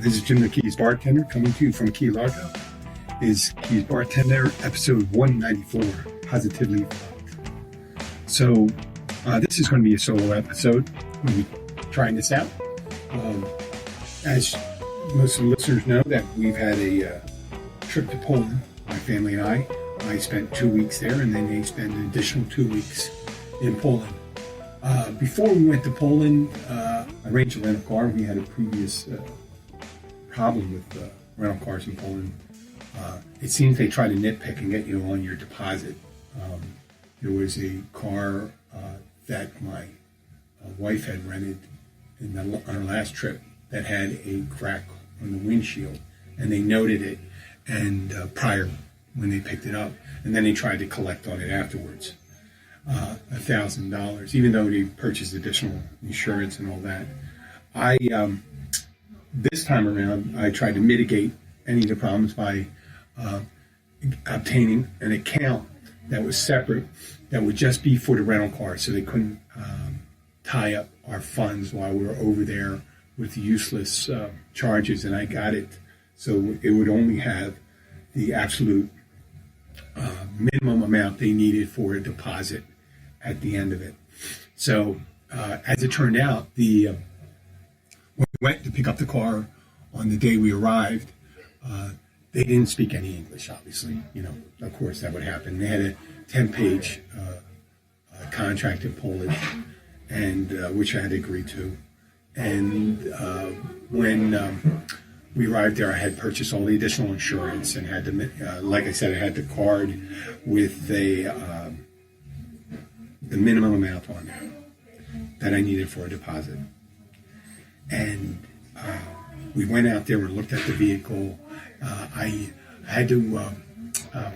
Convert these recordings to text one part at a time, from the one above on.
This is Jim the Keys Bartender coming to you from Key Largo. Is Keys Bartender episode 194, Positively Flawed. So this is going to be a solo episode. We'll be trying this out. As most of the listeners know, that we've had a trip to Poland, my family and I. I spent 2 weeks there, and then they spent an additional 2 weeks in Poland. Before we went to Poland, I arranged a rental car. We had a previous problem with rental cars in Poland. It seems they try to nitpick and get you on your deposit. There was a car that my wife had rented on our last trip that had a crack on the windshield, and they noted it and prior when they picked it up, and then they tried to collect on it afterwards. $1,000, even though they purchased additional insurance and all that. This time around, I tried to mitigate any of the problems by obtaining an account that was separate, that would just be for the rental car, so they couldn't tie up our funds while we were over there with useless charges. And I got it so it would only have the absolute minimum amount they needed for a deposit at the end of it. So as it turned out, when we went to pick up the car on the day we arrived, they didn't speak any English, obviously. Of course that would happen. They had a 10-page contract in Polish, and which I had to agree to. And when we arrived there, I had purchased all the additional insurance and had to, like I said, I had the card with the minimum amount on there that I needed for a deposit. And we went out there and looked at the vehicle. I had to,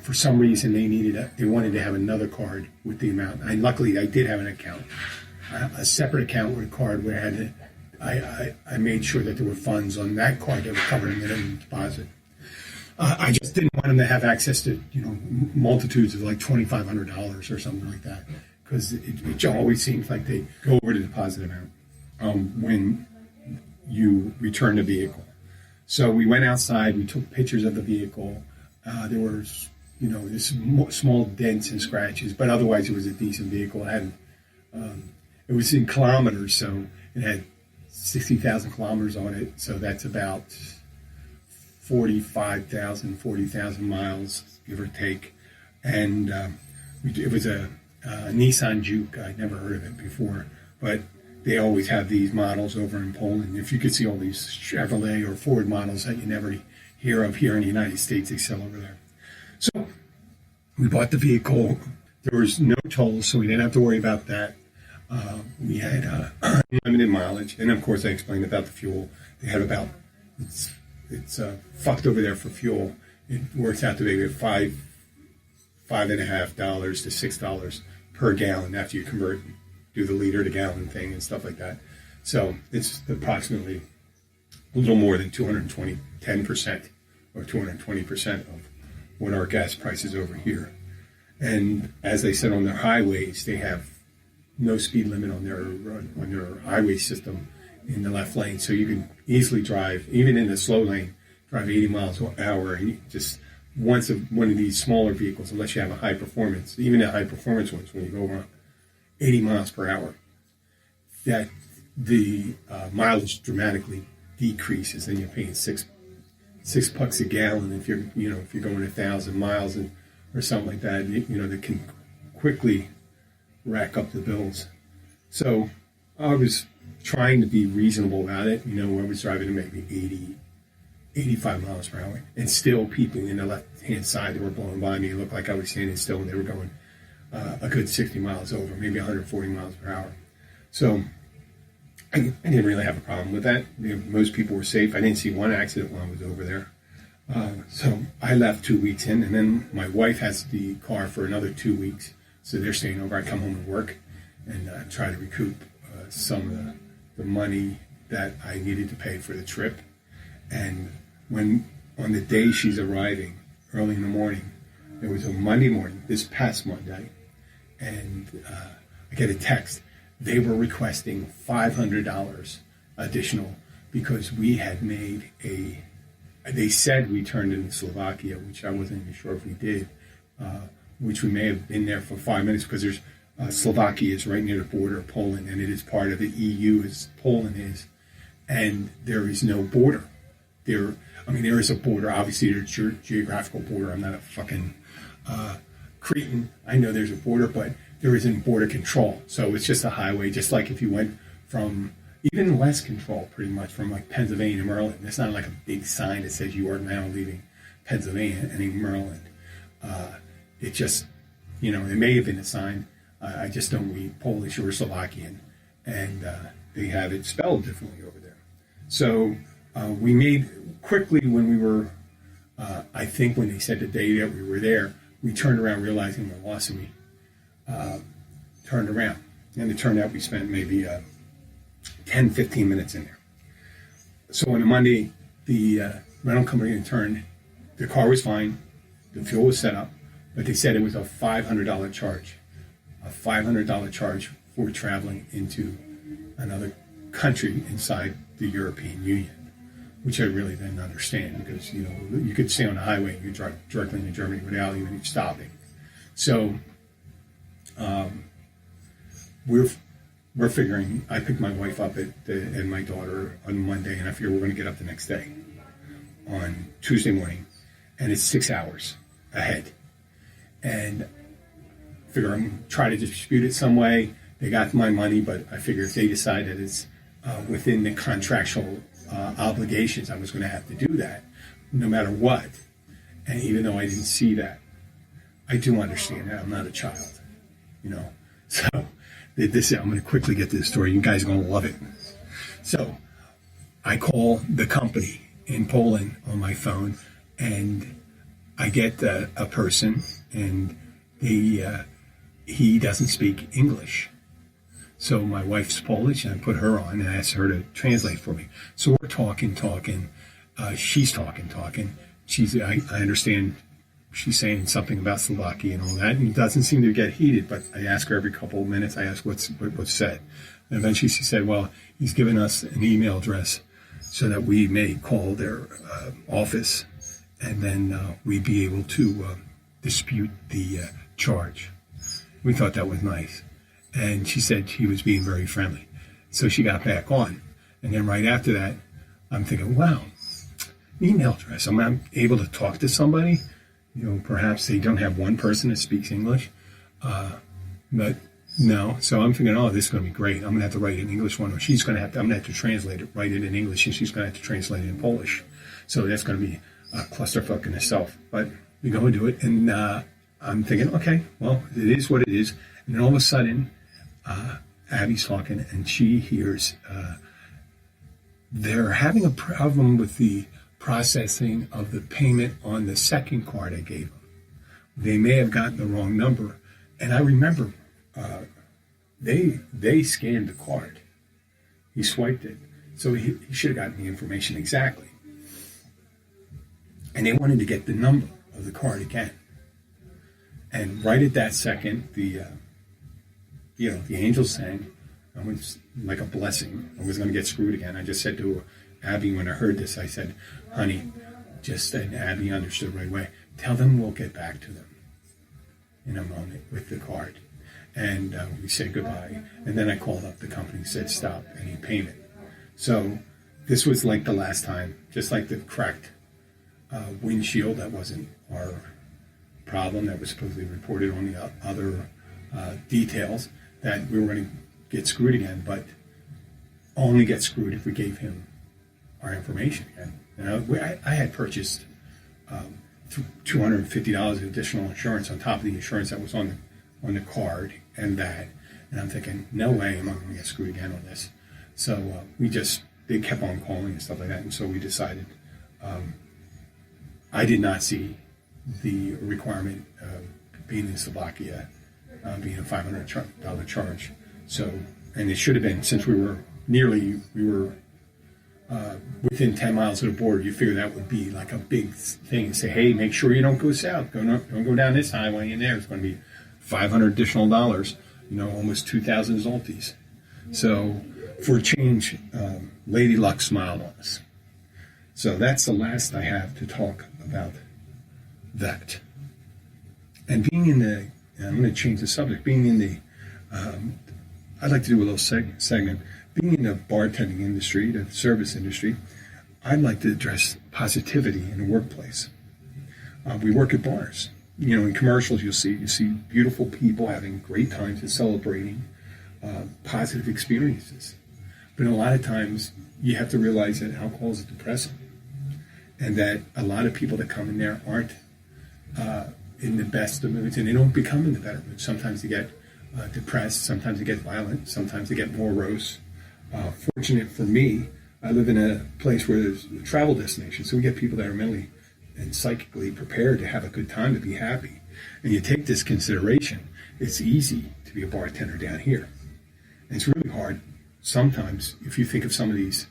for some reason, they wanted to have another card with the amount. Luckily, I did have an account, a separate account with a card where I had to. I made sure that there were funds on that card that would cover the minimum deposit. I just didn't want them to have access to, multitudes of like $2,500 or something like that, because it always seems like they go over the deposit amount when you return the vehicle. So we went outside, we took pictures of the vehicle. There were, this small dents and scratches, but otherwise it was a decent vehicle. It was in kilometers, so it had 60,000 kilometers on it, so that's about 40,000 miles, give or take. And it was a Nissan Juke. I'd never heard of it before, but they always have these models over in Poland. If you could see all these Chevrolet or Ford models that you never hear of here in the United States, they sell over there. So we bought the vehicle. There was no tolls, so we didn't have to worry about that. We had limited mileage, and of course I explained about the fuel. They had it's fucked over there for fuel. It works out to maybe $5.50 to $6 per gallon after you convert, do the liter to gallon thing and stuff like that. So it's approximately a little more than 10% or 220% of what our gas price is over here. And as they said, on their highways, they have no speed limit on their highway system in the left lane, so you can easily drive, even in the slow lane, drive 80 miles an hour. And just once one of these smaller vehicles, unless you have a high performance, even the high performance ones, when you go over 80 miles per hour, that the mileage dramatically decreases, and you're paying $6 a gallon if you're going 1,000 miles or something like that. That can quickly rack up the bills. So I was trying to be reasonable about it. I was driving to maybe 80, 85 miles per hour, and still people in the left-hand side that were blowing by me, it looked like I was standing still, and they were going a good 60 miles over, maybe 140 miles per hour. So I didn't really have a problem with that. Most people were safe. I didn't see one accident while I was over there. So I left 2 weeks in, and then my wife has the car for another 2 weeks. So they're staying over. I come home and work and try to recoup some of the money that I needed to pay for the trip. And when on the day she's arriving, early in the morning, it was a Monday morning, this past Monday, and I get a text. They were requesting $500 additional because we had made they said we turned into Slovakia, which I wasn't even sure if we did, which we may have been there for 5 minutes because there's Slovakia is right near the border of Poland, and it is part of the EU as Poland is, and there is no border. There is a border. Obviously, there's a geographical border. I'm not a fucking Cretan. I know there's a border, but there isn't border control. So it's just a highway, just like if you went from even less control, pretty much, from like Pennsylvania to Maryland. There's not like a big sign that says you are now leaving Pennsylvania and in Maryland. It just, it may have been a sign. I just don't read Polish or Slovakian, and they have it spelled differently over there. So we made quickly when we were, I think when they said the day that we were there, we turned around realizing we lost, and we turned around. And it turned out we spent maybe 10, 15 minutes in there. So on a Monday, the rental company returned. The car was fine. The fuel was set up, but they said it was a $500 charge. A $500 charge for traveling into another country inside the European Union, which I really didn't understand because, you could stay on the highway and you drive directly into Germany without even stopping. So we're figuring, I picked my wife up and my daughter on Monday, and I figure we're going to get up the next day on Tuesday morning, and it's 6 hours ahead. And figure I'm going to try to dispute it some way. They got my money, but I figure if they decide that it's within the contractual obligations, I was going to have to do that no matter what. And even though I didn't see that, I do understand that. I'm not a child, So I'm going to quickly get to the story. You guys are going to love it. So I call the company in Poland on my phone, and I get a person, and he doesn't speak English. So my wife's Polish, and I put her on and I asked her to translate for me. So we're talking. She's talking. I understand she's saying something about Slovakia and all that, and it doesn't seem to get heated, but I ask her every couple of minutes, I ask what's said. And eventually she said, well, he's given us an email address so that we may call their office, and then we'd be able to dispute the charge. We thought that was nice. And she said she was being very friendly. So she got back on. And then right after that, I'm thinking, wow, email address. I'm able to talk to somebody. Perhaps they don't have one person that speaks English. But no. So I'm thinking, oh, this is going to be great. I'm going to have to write an English one. Or I'm going to have to translate it, write it in English, and she's going to have to translate it in Polish. So that's going to be a clusterfuck in itself. But we go and do it. And I'm thinking, okay, well, it is what it is. And then all of a sudden, Abby's talking, and she hears they're having a problem with the processing of the payment on the second card I gave them. They may have gotten the wrong number. And I remember they scanned the card. He swiped it. So he should have gotten the information exactly. And they wanted to get the number of the card again. And right at that second, the angel sang. It was like a blessing. I was going to get screwed again. I just said to Abby when I heard this, I said, honey, and Abby understood right away, tell them we'll get back to them in a moment with the card. And we said goodbye. And then I called up the company and said, stop any payment. So this was like the last time, just like the cracked windshield. That wasn't our problem. That was supposedly reported on the other details, that we were going to get screwed again, but only get screwed if we gave him our information again. I had purchased $250 of additional insurance on top of the insurance that was on the card and that. And I'm thinking, no way am I going to get screwed again on this. So they kept on calling and stuff like that. And so we decided, I did not see the requirement of being in Slovakia being a $500 charge. So, and it should have been, since we were within 10 miles of the border, you figure that would be like a big thing. Say, hey, make sure you don't go south. Don't go down this highway in there. It's going to be $500 additional dollars, almost 2,000 zlotys. So For a change, Lady Luck smiled on us. So that's the last I have to talk about that. And being in the, I'm going to change the subject, being in the, I'd like to do a little segment. Being in the bartending industry, the service industry, I'd like to address positivity in the workplace. We work at bars. You know, in commercials you see beautiful people having great times and celebrating positive experiences. But a lot of times you have to realize that alcohol is depressing, and that a lot of people that come in there aren't in the best of moods, and they don't become in the better moods. Sometimes they get depressed, sometimes they get violent, sometimes they get morose. Fortunate for me, I live in a place where there's a travel destination, so we get people that are mentally and psychically prepared to have a good time, to be happy. And you take this consideration, it's easy to be a bartender down here. And it's really hard sometimes. If you think of some of these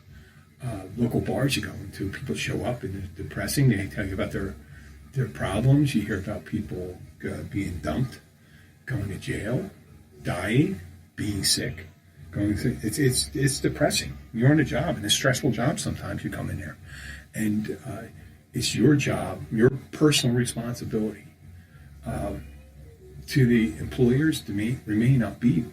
local bars you go into, people show up and it's depressing. They tell you about their problems. You hear about people being dumped, going to jail, dying, being sick. It's depressing. You're on a job, and a stressful job sometimes. You come in there, and it's your job, your personal responsibility to the employers to remain upbeat.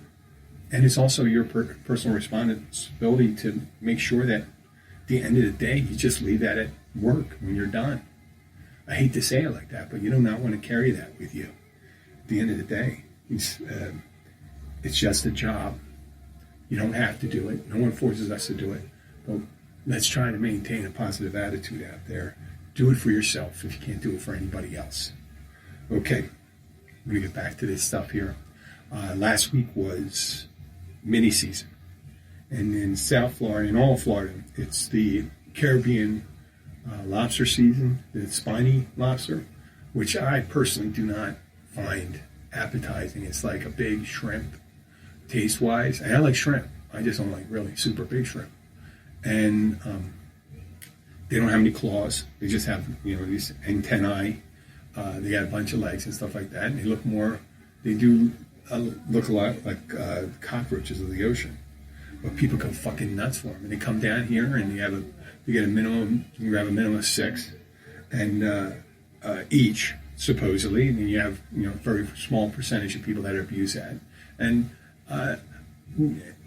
And it's also your personal responsibility to make sure that at the end of the day, you just leave that at work when you're done. I hate to say it like that, but you do not want to carry that with you. At the end of the day, it's just a job. You don't have to do it. No one forces us to do it. But let's try to maintain a positive attitude out there. Do it for yourself if you can't do it for anybody else. Okay, I'm going to get back to this stuff here. Last week was mini season. And in South Florida, in all of Florida, it's the Caribbean lobster season, the Spiny Lobster, which I personally do not find appetizing. It's like a big shrimp taste-wise. And I like shrimp. I just don't like really super big shrimp. And they don't have any claws. They just have, these antennae. They got a bunch of legs and stuff like that. And they do look a lot like cockroaches of the ocean. But people go fucking nuts for them. And they come down here and you have a minimum of 6 and each, supposedly. And then you have, a very small percentage of people that abuse that. And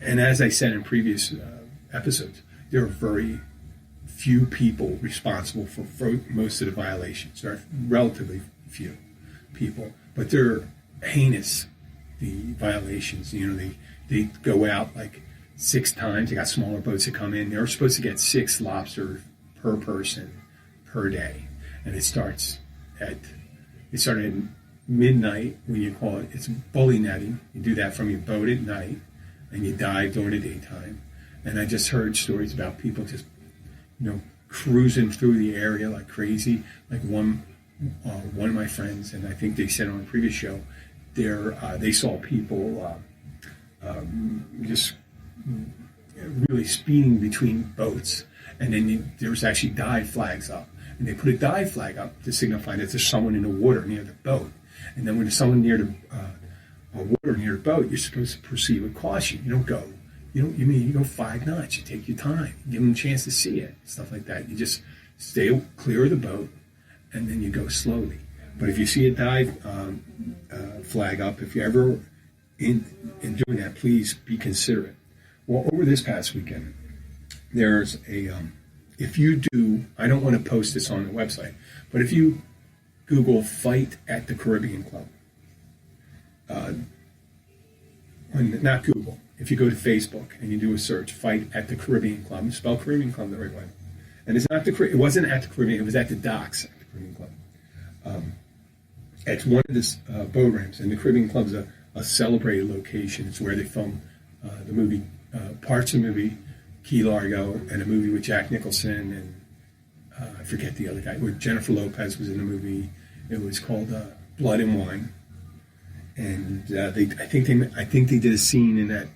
as I said in previous episodes, there are very few people responsible for most of the violations. There are relatively few people, but they're heinous, the violations. They go out like 6 times. They got smaller boats that come in. They're supposed to get 6 lobsters per person per day, and it started at midnight when you call it. It's bully netting. You do that from your boat at night, and you dive during the daytime. And I just heard stories about people just, cruising through the area like crazy. Like one of my friends, and I think they said on a previous show, they saw people just really speeding between boats, and then there was actually dive flags up, and they put a dive flag up to signify that there's someone in the water near the boat. And then when there's someone near the water near the boat, you're supposed to proceed with caution. You don't go. You go 5 knots. You take your time. Give them a chance to see it. Stuff like that. You just stay clear of the boat, and then you go slowly. But if you see a dive flag up, if you're ever in doing that, please be considerate. Well, over this past weekend, there's if you do, I don't want to post this on the website, but if you Google Fight at the Caribbean Club, not Google, if you go to Facebook and you do a search, Fight at the Caribbean Club, spell Caribbean Club the right way. And it wasn't at the Caribbean, it was at the docks at the Caribbean Club. It's one of the boat ramps, and the Caribbean Club's a celebrated location. It's where they filmed the movie, parts of the movie, Key Largo, and a movie with Jack Nicholson and I forget the other guy, where Jennifer Lopez was in the movie. It was called Blood and Wine. And I think they did a scene in that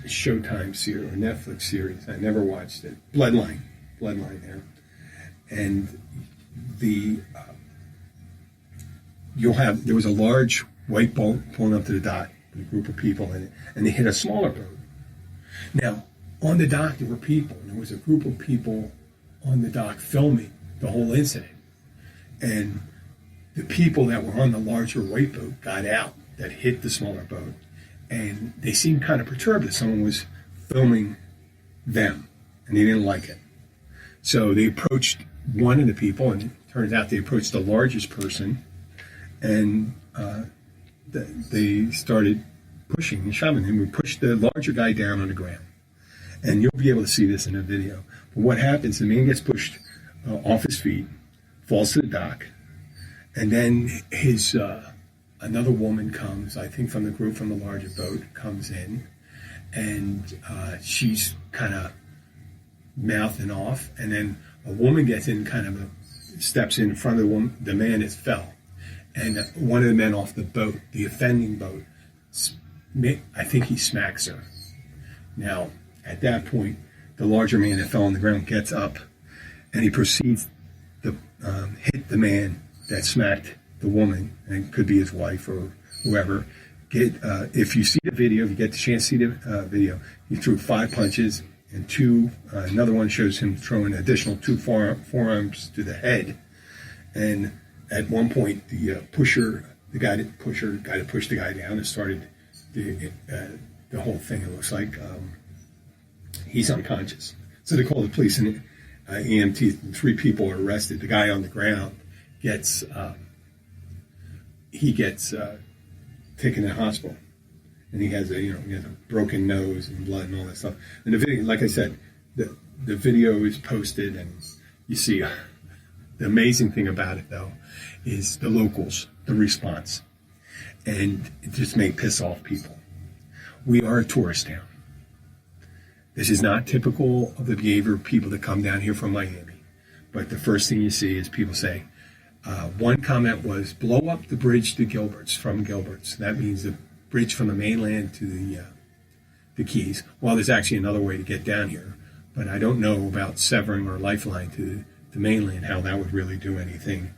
Showtime series or Netflix series. I never watched it. Bloodline there. And there was a large white boat pulling up to the dock, with a group of people in it, and they hit a smaller boat. Now, on the dock, there were people. There was a group of people on the dock filming the whole incident. And the people that were on the larger white boat got out that hit the smaller boat. And they seemed kind of perturbed that someone was filming them, and they didn't like it. So they approached one of the people, and it turns out they approached the largest person, and they started pushing and shoving him. We pushed the larger guy down on the ground. And you'll be able to see this in the video. But what happens, the man gets pushed off his feet, falls to the dock, and then his another woman comes, I think from the group from the larger boat, comes in, and she's kind of mouthing off, and then a woman gets in, steps in front of the man that fell, and one of the men off the boat, the offending boat, I think he smacks her. Now, at that point, the larger man that fell on the ground gets up, and he proceeds to hit the man that smacked the woman, and it could be his wife or whoever. If you see the video, if you get the chance to see the video, he threw 5 punches, and another one shows him throwing an additional 2 forearms to the head. And at one point, the guy that pushed the guy down and started the whole thing. It looks like he's unconscious. So they call the police, and EMT. 3 people are arrested. The guy on the ground gets taken to the hospital, and he has a broken nose and blood and all that stuff. And the video, like I said, the video is posted, and you see the amazing thing about it though is the locals, the response, and it just may piss off people. We are a tourist town. This is not typical of the behavior of people that come down here from Miami. But the first thing you see is people say, one comment was, blow up the bridge to Gilbert's, from Gilbert's. That means the bridge from the mainland to the Keys. Well, there's actually another way to get down here. But I don't know about severing our lifeline to the mainland, how that would really do anything.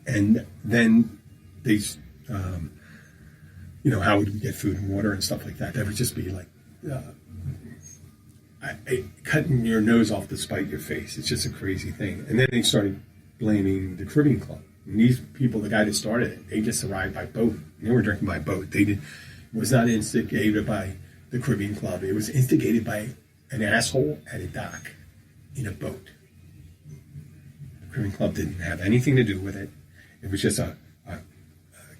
And then they, how would we get food and water and stuff like that? That would just be like, cutting your nose off to spite your face. It's just a crazy thing. And then they started blaming the Caribbean Club. And these people, the guy that started it, they just arrived by boat. They were drinking by boat. It was not instigated by the Caribbean Club. It was instigated by an asshole at a dock in a boat. The Caribbean Club didn't have anything to do with it. It was just a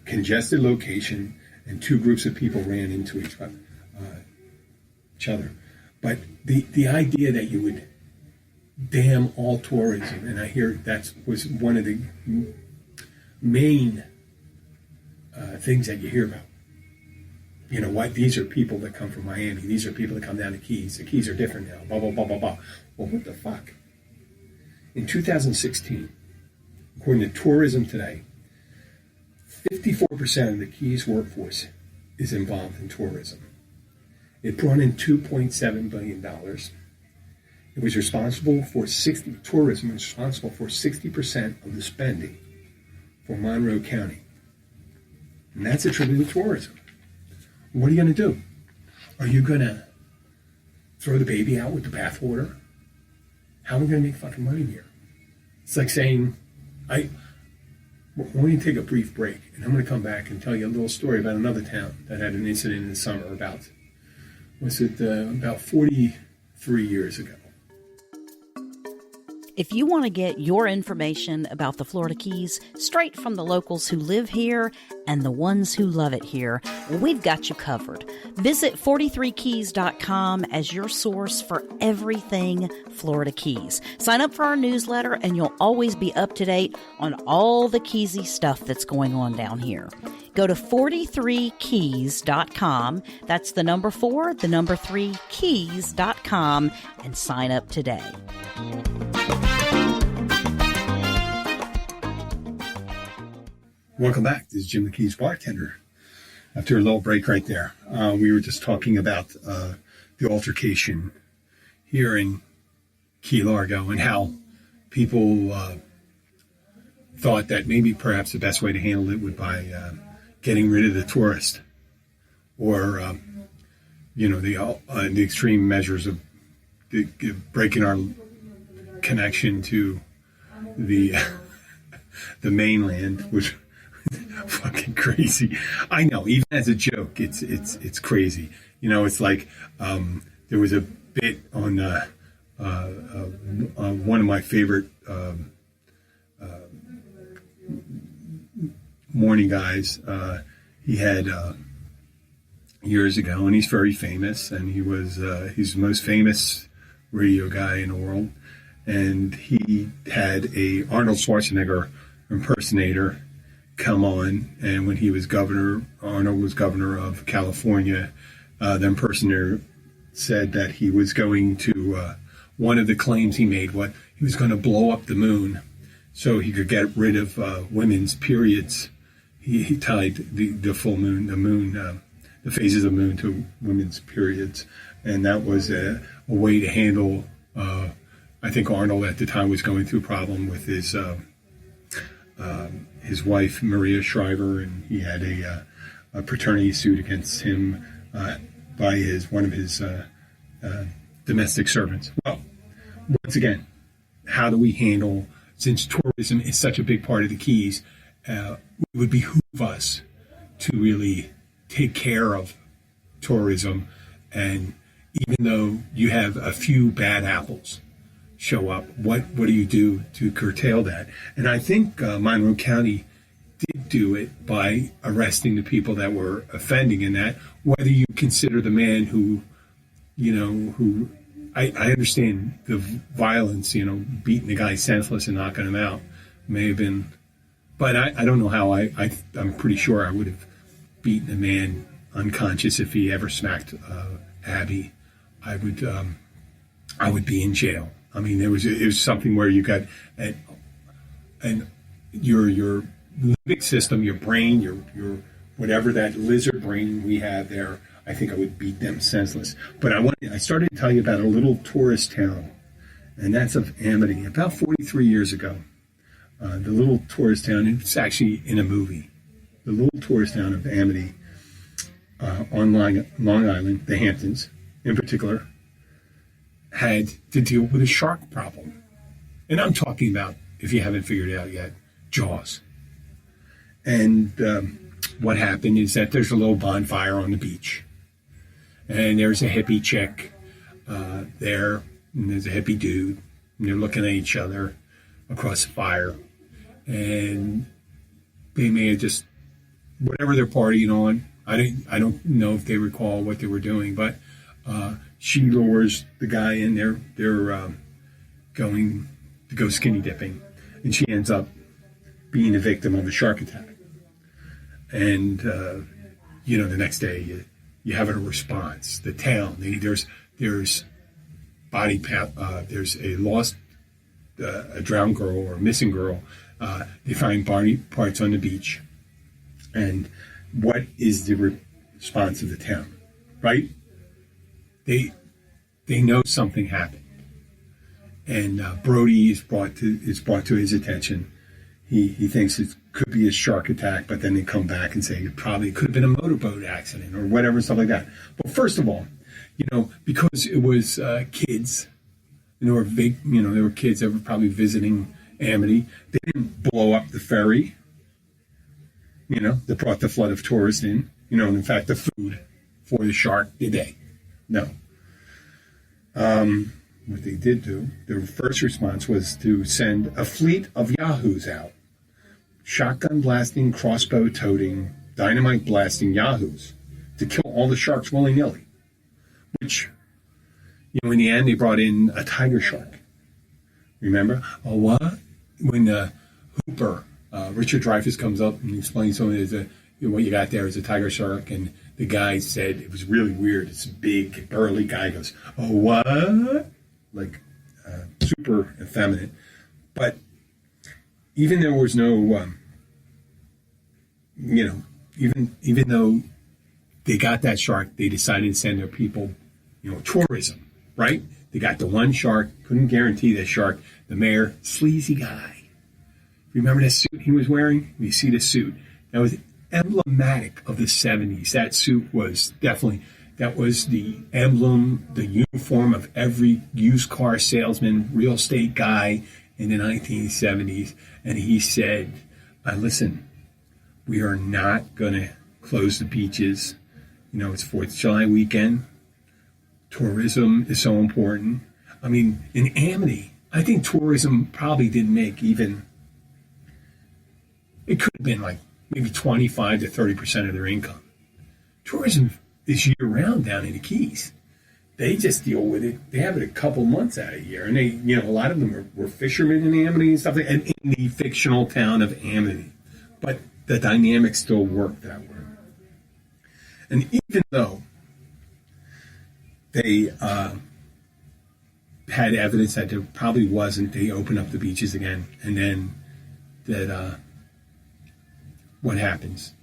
congested location, and 2 groups of people ran into each other. But the idea that you would damn all tourism, and I hear that was one of the main things that you hear about. What? These are people that come from Miami. These are people that come down to Keys. The Keys are different now. Blah, blah, blah, blah, blah. Well, what the fuck? In 2016, according to Tourism Today, 54% of the Keys workforce is involved in tourism. It brought in $2.7 billion. It was responsible for tourism was responsible for 60% of the spending for Monroe County. And that's attributed to tourism. What are you going to do? Are you going to throw the baby out with the bathwater? How are we going to make fucking money here? It's like saying, we're going to take a brief break, and I'm going to come back and tell you a little story about another town that had an incident in the summer about 43 years ago. If you want to get your information about the Florida Keys straight from the locals who live here and the ones who love it here, we've got you covered. Visit 43keys.com as your source for everything Florida Keys. Sign up for our newsletter and you'll always be up to date on all the Keysy stuff that's going on down here. Go to 43keys.com. That's the number 4, the number 3, keys.com, and sign up today. Welcome back. This is Jim the Keys bartender. After a little break right there, we were just talking about the altercation here in Key Largo and how people thought that maybe perhaps the best way to handle it would getting rid of the tourist, or the extreme measures of breaking our connection to the the mainland, which fucking crazy. I know, even as a joke, it's crazy. It's like there was a bit on one of my favorite morning guys. He had years ago, and he's very famous, and he's the most famous radio guy in the world. And he had a Arnold Schwarzenegger impersonator come on, and when he was governor, Arnold was governor of California, the impersonator said that he was going to, one of the claims he made, he was going to blow up the moon so he could get rid of women's periods. He tied the full moon, the phases of the moon to women's periods, and that was a way to handle. I think Arnold at the time was going through a problem with his wife Maria Shriver, and he had a paternity suit against him by one of his domestic servants. Well, once again, how do we handle, since tourism is such a big part of the Keys, it would behoove us to really take care of tourism, and even though you have a few bad apples show up, what do you do to curtail that? And I think Monroe County did do it by arresting the people that were offending in that. Whether you consider the man who I understand the violence, beating the guy senseless and knocking him out may have been, but I don't know how I'm pretty sure I would have beaten a man unconscious if he ever smacked Abby. I would be in jail. I mean, it was something where you got and your limbic system, your brain, your whatever that lizard brain we have there. I think I would beat them senseless. But I started to tell you about a little tourist town, and that's of Amity. About 43 years ago, the little tourist town. It's actually in a movie. The little tourist town of Amity on Long Island, the Hamptons in particular, had to deal with a shark problem. And I'm talking about, if you haven't figured it out yet, Jaws. And what happened is that there's a little bonfire on the beach. And there's a hippie chick there, and there's a hippie dude, and they're looking at each other across the fire. And they may have just, whatever they're partying on, I don't know if they recall what they were doing, but she lures the guy in there. They're going to go skinny dipping, and she ends up being the victim of a shark attack. And the next day you have a response. The town, there's body there's a lost, a drowned girl or a missing girl. They find body parts on the beach, and what is the response of the town? Right? They know something happened, and Brody is brought to his attention. He thinks it could be a shark attack, but then they come back and say it probably could have been a motorboat accident or whatever, stuff like that. But first of all, because it was kids, they were kids that were probably visiting Amity. They didn't blow up the ferry, that brought the flood of tourists in, and in fact, the food for the shark, did they? No. What they did do, their first response was to send a fleet of yahoos out. Shotgun blasting, crossbow toting, dynamite blasting yahoos to kill all the sharks willy-nilly. Which, in the end, they brought in a tiger shark. Remember? Oh, what? When Hooper, Richard Dreyfuss comes up and explains something, what you got there is a tiger shark, and the guy said, it was really weird. It's a big, burly guy goes, oh, what? Like, super effeminate. But even there was no, even though they got that shark, they decided to send their people, tourism, right? They got the one shark, couldn't guarantee that shark. The mayor, sleazy guy. Remember that suit he was wearing? You see the suit. That was emblematic of the 70s. That suit was definitely, that was the emblem, the uniform of every used car salesman, real estate guy in the 1970s. And he said, listen, we are not going to close the beaches. You know, it's 4th of July weekend. Tourism is so important. I mean, in Amity, I think tourism probably didn't make even, it could have been like maybe 25 to 30% of their income. Tourism is year-round down in the Keys. They just deal with it. They have it a couple months out of the year. And they, you know, a lot of them were fishermen in Amity and stuff like that, and in the fictional town of Amity. But the dynamics still work that way. And even though they had evidence that there probably wasn't, they opened up the beaches again. And then that what happens?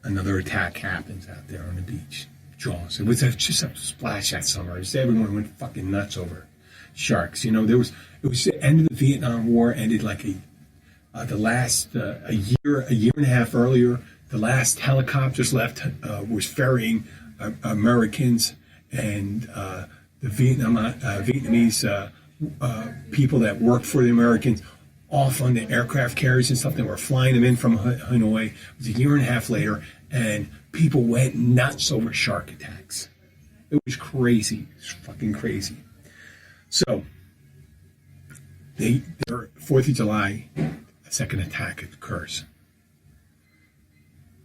Another attack happens out there on the beach. Jaws. It was just a splash that summer. Everyone went fucking nuts over sharks. You know, it was the end of the Vietnam War. Ended like a year and a half earlier. The last helicopters left was ferrying Americans and the Vietnamese people that worked for the Americans off on the aircraft carriers and stuff. They were flying them in from Hanoi. It was a year and a half later, and people went nuts over shark attacks. It was crazy. It was fucking crazy. So, their 4th of July, a second attack occurs.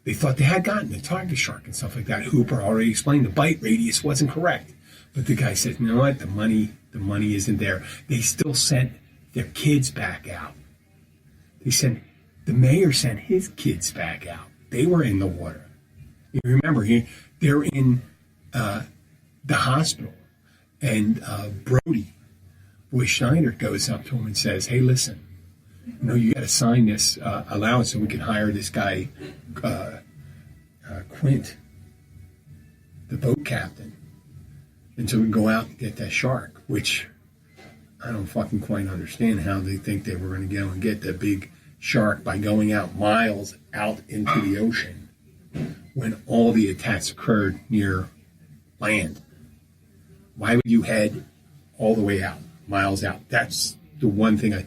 They thought they had gotten the target shark and stuff like that. Hooper already explained the bite radius wasn't correct. But the guy said, you know what, the money isn't there. They still sent their kids back out. The mayor sent his kids back out. They were in the water. You remember, they're in the hospital. And Brody, Boy Schneider, goes up to him and says, hey, listen, you know, you got to sign this allowance so we can hire this guy, Quint, the boat captain, and so we can go out and get that shark, which I don't fucking quite understand how they think they were going to go and get the big shark by going out miles out into the ocean when all the attacks occurred near land. Why would you head all the way out, miles out? That's the one thing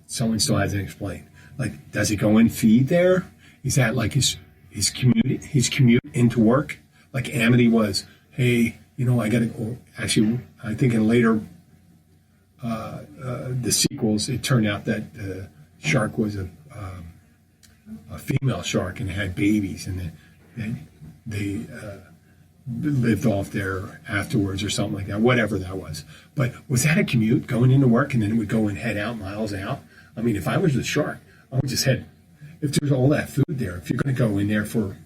someone still hasn't explained. Like, does it go and feed there? Is that like his commute into work? Like Amity was, hey, you know, I got to go. Actually, I think in later the sequels, it turned out that the shark was a female shark and it had babies, and they lived off there afterwards or something like that, whatever that was. But was that a commute going into work and then it would go and head out miles out? I mean, if I was the shark, I would just head, if there's all that food there, if you're going to go in there for,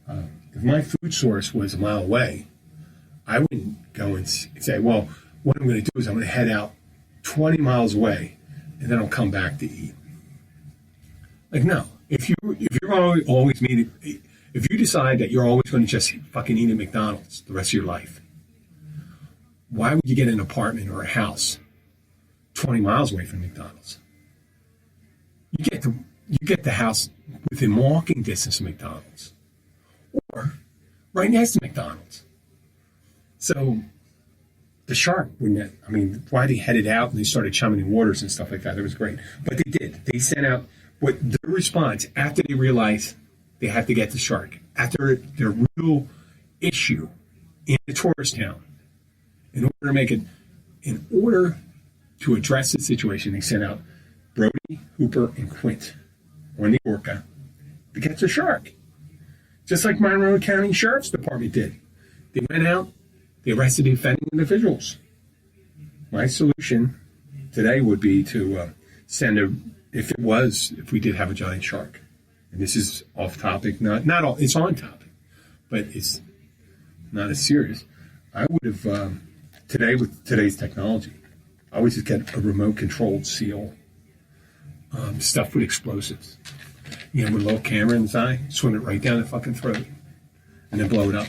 if my food source was a mile away, I wouldn't go and say, well, what I'm going to do is I'm going to head out 20 miles away and then I'll come back to eat. Like, no, if you're always meeting, if you decide that you're always going to just fucking eat at McDonald's the rest of your life, why would you get an apartment or a house 20 miles away from McDonald's? You get the house within walking distance of McDonald's, or right next to McDonald's. So the shark wouldn't. I mean, why they headed out and they started chumming in waters and stuff like that? It was great, but they did. They sent out what their response after they realized they have to get the shark, after their real issue in a tourist town. In order to address the situation, they sent out Brody, Hooper, and Quint on the Orca to get the shark. Just like Monroe County Sheriff's Department did. They went out, they arrested the offending individuals. My solution today would be to send if we did have a giant shark, and this is off topic, not all, it's on topic, but it's not as serious. I would have, today with today's technology, I would just get a remote controlled seal, stuffed with explosives. You know, with a little camera inside, swim it right down the fucking throat, and then blow it up.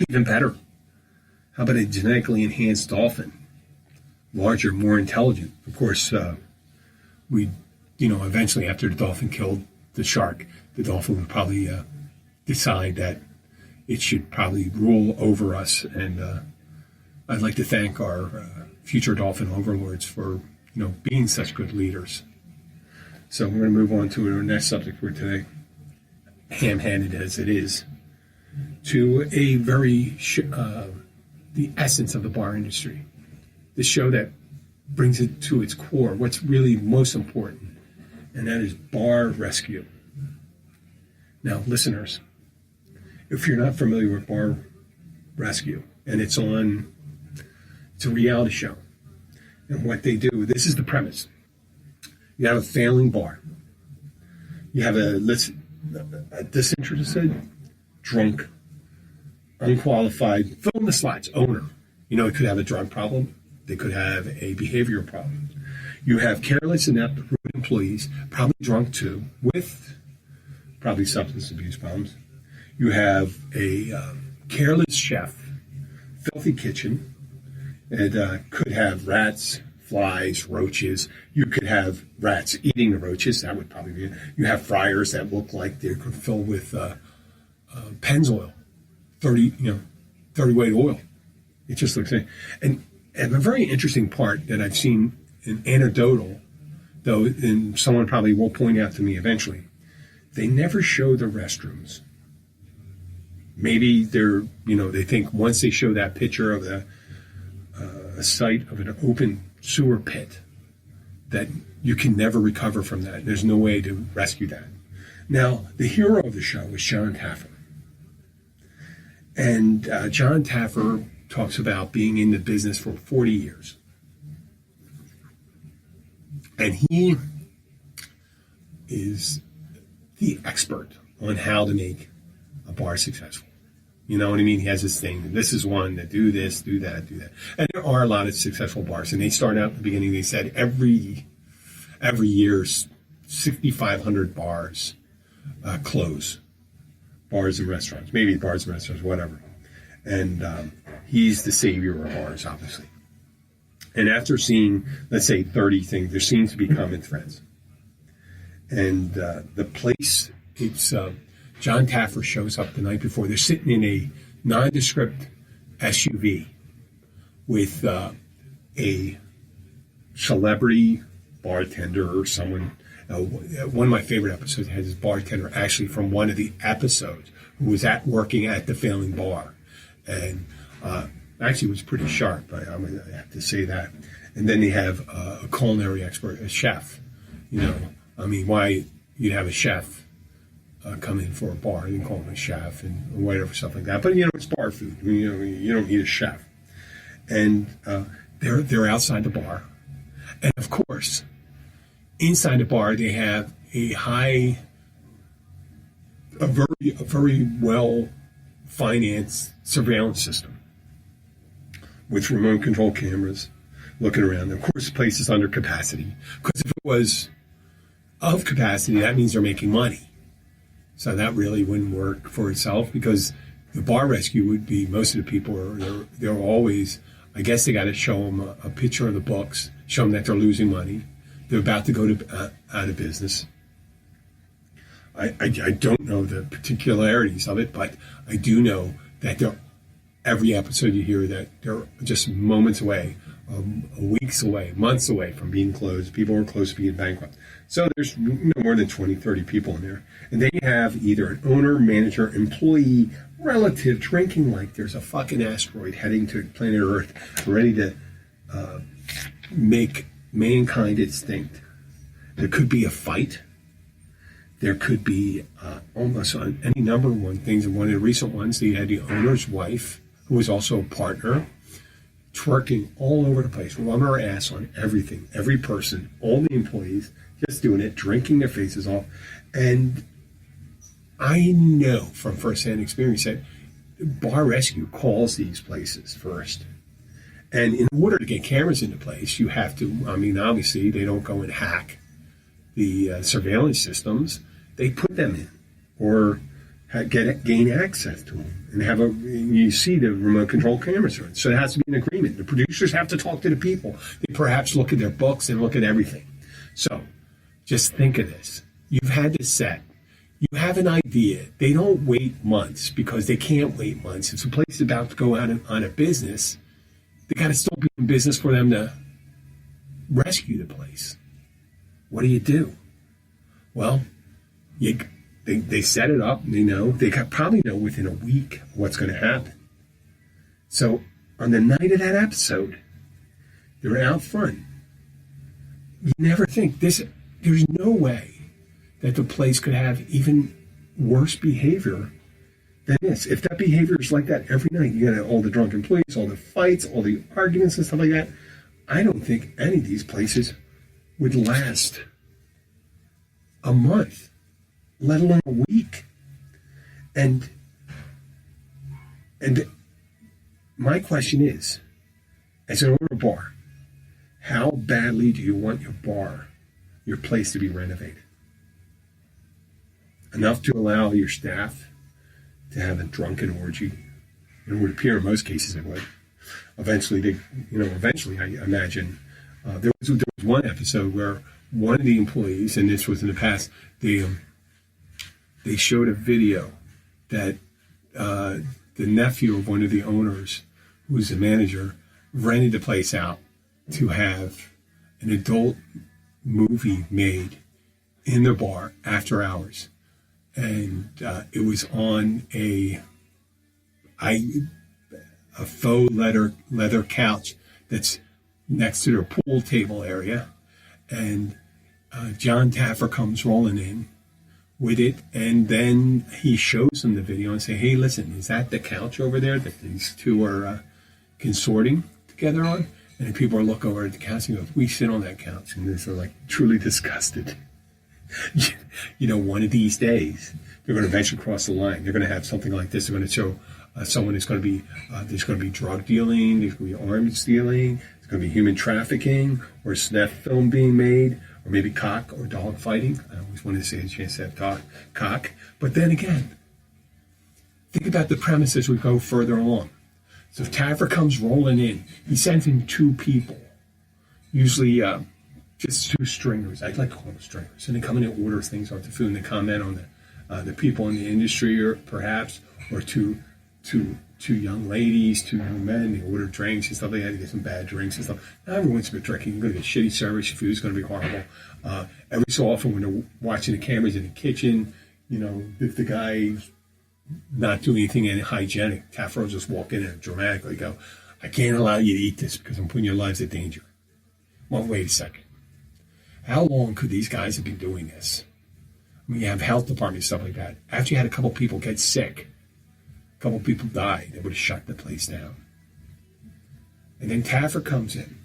Even better. How about a genetically enhanced dolphin? Larger, more intelligent. Of course, eventually after the dolphin killed the shark, the dolphin would probably decide that it should probably rule over us. And I'd like to thank our future dolphin overlords for being such good leaders. So we're going to move on to our next subject for today, ham-handed as it is, to a very the essence of the bar industry, the show that brings it to its core, what's really most important, and that is bar rescue. Now, listeners, if you're not familiar with bar rescue, and it's a reality show, and what they do, this is the premise. You have a failing bar. You have a disinterested, drunk, unqualified, fill in the slots, owner. It could have a drug problem. They could have a behavioral problem. You have careless, inept, rude employees, probably drunk too, with probably substance abuse problems. You have a careless chef, filthy kitchen. It could have rats, flies, roaches. You could have rats eating the roaches. That would probably be it. You have fryers that look like they're filled with Pennzoil, 30 weight oil. It just looks like. And a very interesting part that I've seen in anecdotal, though, and someone probably will point out to me eventually, they never show the restrooms. Maybe they think once they show that picture of a site of an open sewer pit, that you can never recover from that. There's no way to rescue that. Now, the hero of the show is Jon Taffer. And Jon Taffer talks about being in the business for 40 years. And he is the expert on how to make a bar successful. You know what I mean? He has this thing. This is one that do this, do that, do that. And there are a lot of successful bars. And they start out at the beginning, they said every year, 6,500 bars close. Bars and restaurants. Maybe bars and restaurants, whatever. And he's the savior of bars, obviously. And after seeing, let's say, 30 things, there seems to be common threads. And the place, it's Jon Taffer shows up the night before. They're sitting in a nondescript SUV with a celebrity bartender or someone. One of my favorite episodes has this bartender actually from one of the episodes who was working at the failing bar. And actually was pretty sharp. I have to say that. And then they have a culinary expert, a chef. Why you'd have a chef come in for a bar? You can call him a chef and whatever, stuff like that. But it's bar food. You don't need a chef. And they're outside the bar, and of course, inside the bar they have a very well financed surveillance system with remote control cameras looking around. Of course, the place is under capacity, because if it was of capacity, that means they're making money. So that really wouldn't work for itself, because the bar rescue would be, most of the people they're always, I guess they got to show them a picture of the books, show them that they're losing money. They're about to go out of business. I don't know the particularities of it, but I do know that every episode you hear that they're just moments away, weeks away, months away from being closed. People are close to being bankrupt. So there's no more than 20, 30 people in there. And they have either an owner, manager, employee, relative drinking like there's a fucking asteroid heading to planet Earth, ready to make mankind extinct. There could be a fight. There could be almost on any number of things. And one of the recent ones, they had the owner's wife, who was also a partner, twerking all over the place, rubbing her ass on everything, every person, all the employees, just doing it, drinking their faces off. And I know from firsthand experience that Bar Rescue calls these places first. And in order to get cameras into place, you have to, obviously, they don't go and hack the surveillance systems. They put them in or gain access to them. And you see the remote control cameras. So it has to be an agreement. The producers have to talk to the people. They perhaps look at their books and look at everything. So just think of this. You've had to set You have an idea. They don't wait months because they can't wait months. If a place is about to go out on a business, they got to still be in business for them to rescue the place. What do? Well, they set it up. They probably know within a week what's going to happen. So on the night of that episode, they're out front. You never think there's no way that the place could have even worse behavior than this. If that behavior is like that every night, you got all the drunken employees, all the fights, all the arguments and stuff like that, I don't think any of these places would last a month, let alone a week. And my question is, as an owner of a bar, how badly do you want your place to be renovated? Enough to allow your staff to have a drunken orgy. It would appear in most cases it would. Eventually, I imagine there was one episode where one of the employees, and this was in the past, they showed a video that the nephew of one of the owners, who was the manager, rented the place out to have an adult movie made in the bar after hours. And it was on a faux leather couch that's next to their pool table area. And Jon Taffer comes rolling in with it, and then he shows them the video and say, "Hey, listen, is that the couch over there that these two are consorting together on?" And people are looking over at the couch and go, "We sit on that couch," and they're like truly disgusted. One of these days, they're going to venture across the line. They're going to have something like this. They're going to show someone who's going to be, there's going to be drug dealing, there's going to be arms dealing, there's going to be human trafficking, or snuff film being made, or maybe cock or dog fighting. I always wanted to say a chance to have cock. But then again, think about the premise as we go further along. So if Taffer comes rolling in, he sends in two people, usually just two stringers. I'd like to call them stringers. And they come in and order things off the food, and they comment on the people in the industry, or perhaps, or two young ladies, two young men. They order drinks and stuff like that. They get some bad drinks and stuff. Now everyone's been drinking. You're going to get shitty service. Your food's going to be horrible. Every so often when they're watching the cameras in the kitchen, if the guy's not doing anything unhygienic, Taffer will just walk in and dramatically go, "I can't allow you to eat this because I'm putting your lives in danger." Well, wait a second. How long could these guys have been doing this? I mean, you have health departments, stuff like that. After you had a couple people get sick, a couple people died, they would have shut the place down. And then Taffer comes in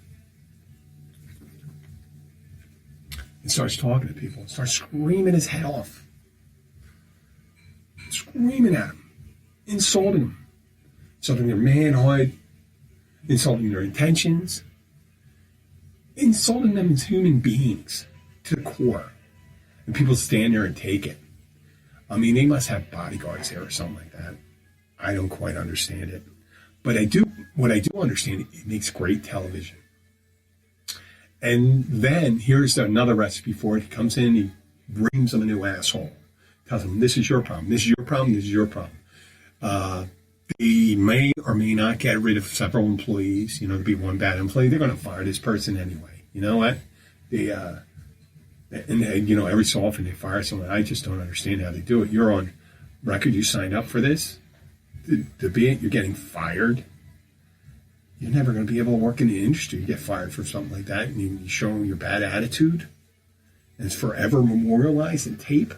and starts talking to people, starts screaming his head off. Screaming at them, insulting their manhood, insulting their intentions, insulting them as human beings to the core. And people stand there and take it. I mean, they must have bodyguards there or something like that. I don't quite understand it. But what I do understand, it makes great television. And then here's another recipe for it. He comes in, he brings them a new asshole. Tells them, "This is your problem, this is your problem, this is your problem." They may or may not get rid of several employees. To be one bad employee, they're going to fire this person anyway. You know what? Every so often they fire someone. I just don't understand how they do it. You're on record. You signed up for this. To be it, you're getting fired. You're never going to be able to work in the industry. You get fired for something like that, and you show them your bad attitude, and it's forever memorialized in tape.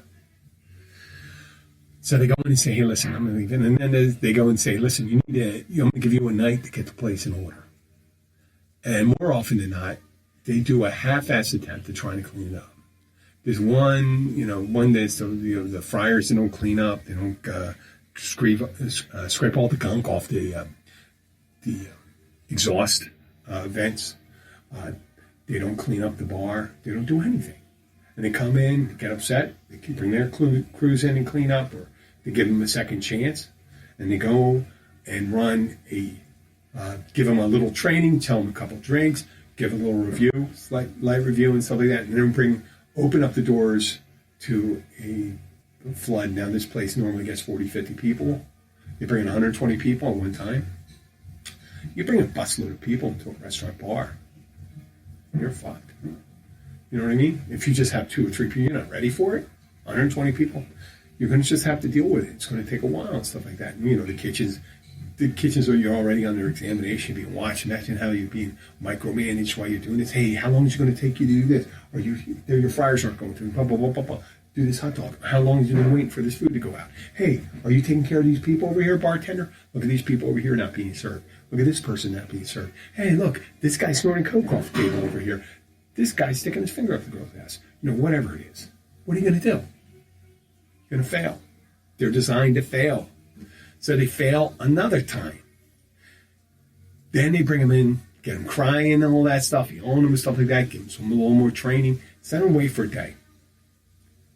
So they go in and say, "Hey, listen, I'm going to leave." And then they go and say, "Listen, I'm going to give you a night to get the place in order." And more often than not, they do a half-assed attempt at trying to clean it up. There's one that's the fryers that don't clean up. They don't scrape all the gunk off the exhaust vents. They don't clean up the bar. They don't do anything. And they come in, get upset. They can bring their crews in and clean up, or they give them a second chance. And they go and give them a little training, tell them a couple drinks, give a little review, light review and stuff like that. And then open up the doors to a flood. Now this place normally gets 40, 50 people. You bring in 120 people at one time. You bring a busload of people into a restaurant bar, you're fucked. You know what I mean? If you just have 2 or 3 people, you're not ready for it. 120 people, you're going to just have to deal with it. It's going to take a while and stuff like that. And, you know, the kitchens are you're already under examination, being watched. Imagine how you're being micromanaged while you're doing this. Hey, how long is it going to take you to do this? Or your fryers aren't going to. Blah, blah, blah, blah, blah. Do this hot dog. How long is it going to wait for this food to go out? Hey, are you taking care of these people over here, bartender? Look at these people over here not being served. Look at this person not being served. Hey, look, this guy's snorting coke off the table over here. This guy's sticking his finger up the girl's ass. You know, whatever it is. What are you going to do? You're going to fail. They're designed to fail. So they fail another time. Then they bring them in, get them crying and all that stuff. You own them and stuff like that. Give them some a little more training. Send them away for a day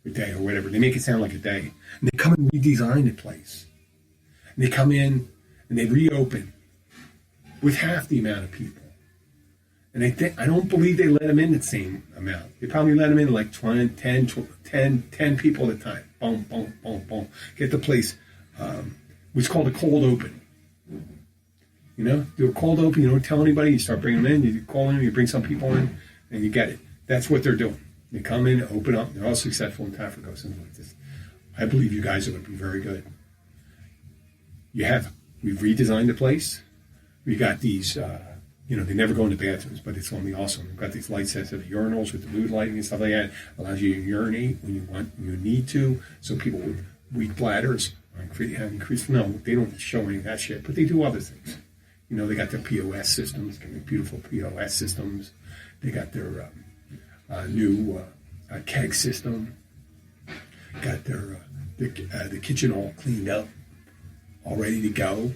or whatever. They make it sound like a day. And they come and redesign the place. And they come in and they reopen with half the amount of people. And I don't believe they let them in the same amount. They probably let them in like 10 people at a time. Boom, boom, boom, boom. Get the place, what's called a cold open. You know, do a cold open, you don't tell anybody, you start bringing them in, you call in, you bring some people in, and you get it. That's what they're doing. They come in, open up, they're all successful, and Taffer goes something like this. I believe you guys are going to be very good. We've redesigned the place. We got these, they never go into bathrooms, but it's going to be awesome. We've got these light-sensitive urinals with the mood lighting and stuff like that. Allows you to urinate when you need to, so people with weak bladders have increased. No, they don't show any of that shit, but they do other things. You know, they got their POS systems, beautiful POS systems. They got their new keg system. Got their the kitchen all cleaned up, all ready to go.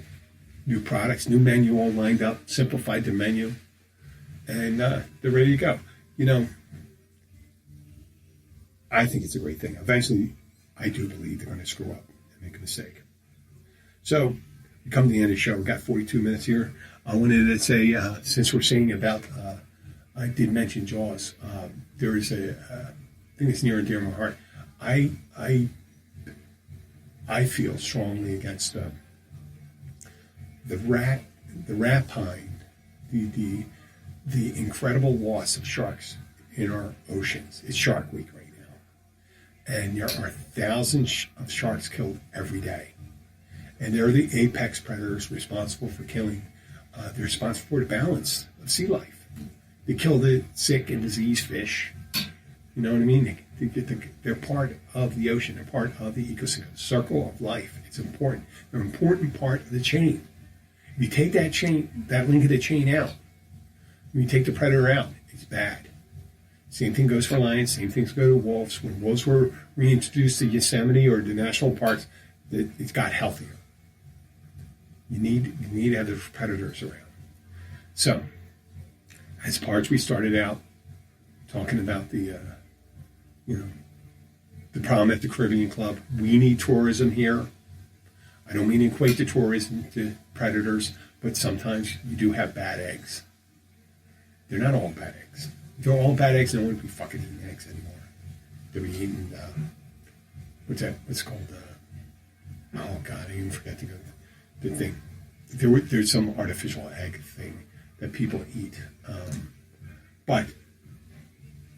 New products, new menu all lined up, simplified the menu, and they're ready to go. You know, I think it's a great thing. Eventually, I do believe they're going to screw up and make a mistake. So, we come to the end of the show. We've got 42 minutes here. I wanted to say, since we're saying about, I did mention Jaws. There is a thing that's near and dear to my heart. I feel strongly against the rapine, the incredible loss of sharks in our oceans. It's Shark Week right now, and there are thousands of sharks killed every day, and they're the apex predators responsible for killing. They're responsible for the balance of sea life. They kill the sick and diseased fish. You know what I mean? They're part of the ocean. They're part of the ecosystem, circle of life. It's important. They're an important part of the chain. If you take that chain, that link of the chain out, when you take the predator out, it's bad. Same thing goes for lions. Same things go to wolves. When wolves were reintroduced to Yosemite or the national parks, it got healthier. You need to have the predators around. So, as parts, we started out talking about the problem at the Caribbean Club. We need tourism here. I don't mean to equate the tourism to predators, but sometimes you do have bad eggs. They're not all bad eggs. If they're all bad eggs, no one would be fucking eating eggs anymore. They'll be eating, what's it called? Oh, God, I even forget the thing. There's some artificial egg thing that people eat. But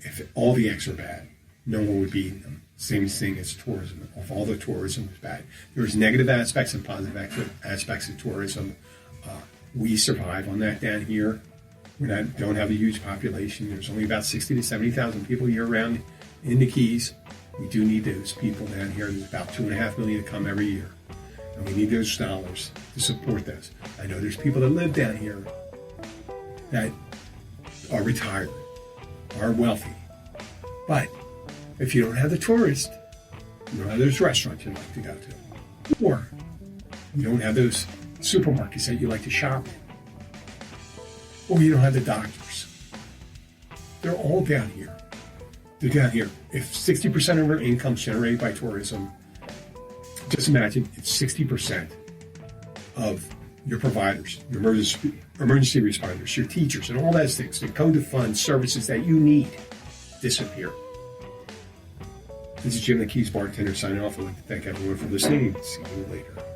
if all the eggs are bad, no one would be eating them. Same thing as tourism. If all the tourism is bad, there's negative aspects and positive aspects of tourism. We survive on that down here. We don't have a huge population. There's only about 60 to 70,000 people year-round in the Keys. We do need those people down here. There's about 2.5 million to come every year. And we need those dollars to support those. I know there's people that live down here that are retired, are wealthy. But if you don't have the tourist, you don't have those restaurants you like to go to, or you don't have those supermarkets that you like to shop in, or you don't have the doctors, they're all down here. They're down here. If 60% of our income is generated by tourism, just imagine it's 60% of your providers, your emergency responders, your teachers, and all those things, the code to fund services that you need disappear. This is Jim the Keys bartender signing off. I'd like to thank everyone for listening. See you later.